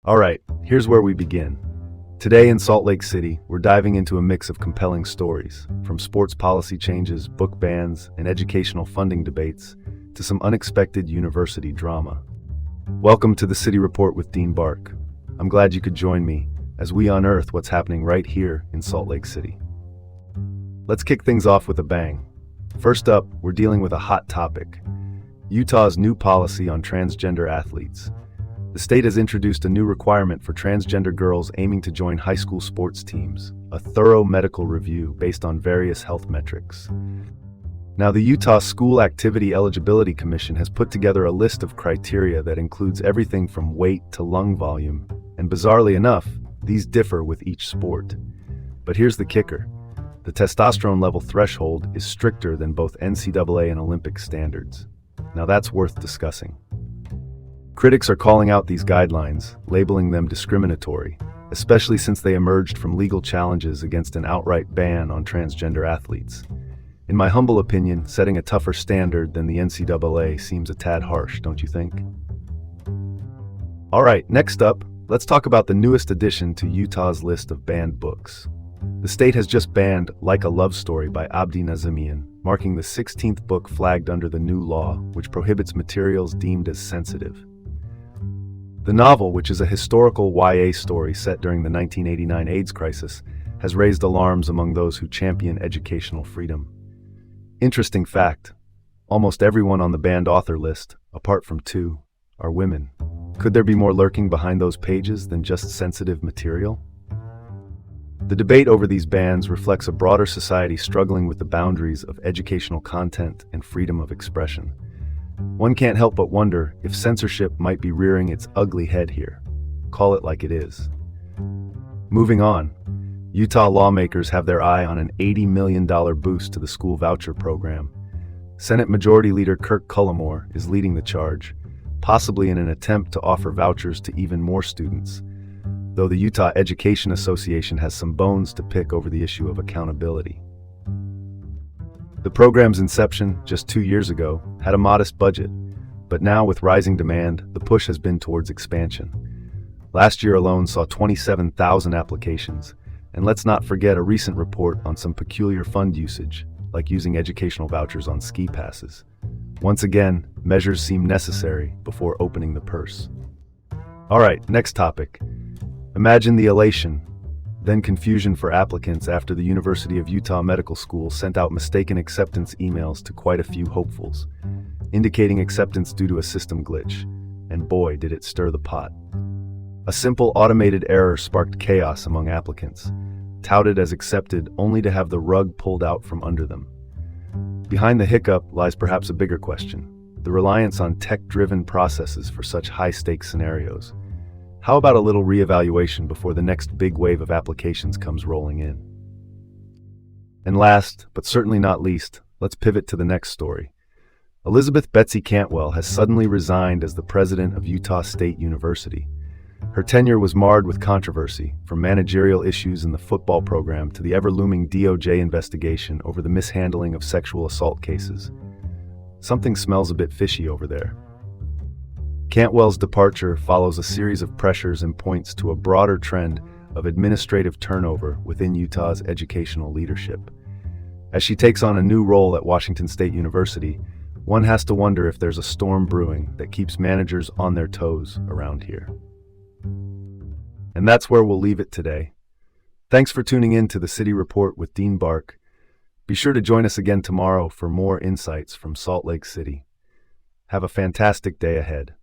All right, here's where we begin. Today in Salt Lake City, we're diving into a mix of compelling stories, from sports policy changes, book bans, and educational funding debates, to some unexpected university drama. Welcome to the City Report with Dean Bark. I'm glad you could join me as we unearth what's happening right here in Salt Lake City. Let's kick things off with a bang. First up, we're dealing with a hot topic: Utah's new policy on transgender athletes. The state has introduced a new requirement for transgender girls aiming to join high school sports teams, a thorough medical review based on various health metrics. Now, the Utah School Activity Eligibility Commission has put together a list of criteria that includes everything from weight to lung volume, and bizarrely enough, these differ with each sport. But here's the kicker: the testosterone level threshold is stricter than both NCAA and Olympic standards. Now that's worth discussing. Critics are calling out these guidelines, labeling them discriminatory, especially since they emerged from legal challenges against an outright ban on transgender athletes. In my humble opinion, setting a tougher standard than the NCAA seems a tad harsh, don't you think? All right, next up, let's talk about the newest addition to Utah's list of banned books. The state has just banned Like a Love Story by Abdi Nazemian, marking the 16th book flagged under the new law, which prohibits materials deemed as sensitive. The novel, which is a historical YA story set during the 1989 AIDS crisis, has raised alarms among those who champion educational freedom. Interesting fact: almost everyone on the banned author list, apart from two, are women. Could there be more lurking behind those pages than just sensitive material? The debate over these bans reflects a broader society struggling with the boundaries of educational content and freedom of expression. One can't help but wonder if censorship might be rearing its ugly head here. Call it like it is. Moving on, Utah lawmakers have their eye on an $80 million boost to the school voucher program. Senate Majority Leader Kirk Cullimore is leading the charge, possibly in an attempt to offer vouchers to even more students, though the Utah Education Association has some bones to pick over the issue of accountability. The program's inception, just 2 years ago, had a modest budget, but now with rising demand, the push has been towards expansion. Last year alone saw 27,000 applications, and let's not forget a recent report on some peculiar fund usage, like using educational vouchers on ski passes. Once again, measures seem necessary before opening the purse. All right, next topic. Imagine the elation, then confusion for applicants after the University of Utah Medical School sent out mistaken acceptance emails to quite a few hopefuls, indicating acceptance due to a system glitch, and boy, did it stir the pot. A simple automated error sparked chaos among applicants, touted as accepted only to have the rug pulled out from under them. Behind the hiccup lies perhaps a bigger question: the reliance on tech-driven processes for such high-stakes scenarios. How about a little reevaluation before the next big wave of applications comes rolling in? And last, but certainly not least, let's pivot to the next story. Elizabeth Betsy Cantwell has suddenly resigned as the president of Utah State University. Her tenure was marred with controversy, from managerial issues in the football program to the ever-looming DOJ investigation over the mishandling of sexual assault cases. Something smells a bit fishy over there. Cantwell's departure follows a series of pressures and points to a broader trend of administrative turnover within Utah's educational leadership. As she takes on a new role at Washington State University, one has to wonder if there's a storm brewing that keeps managers on their toes around here. And that's where we'll leave it today. Thanks for tuning in to the City Report with Dean Bark. Be sure to join us again tomorrow for more insights from Salt Lake City. Have a fantastic day ahead.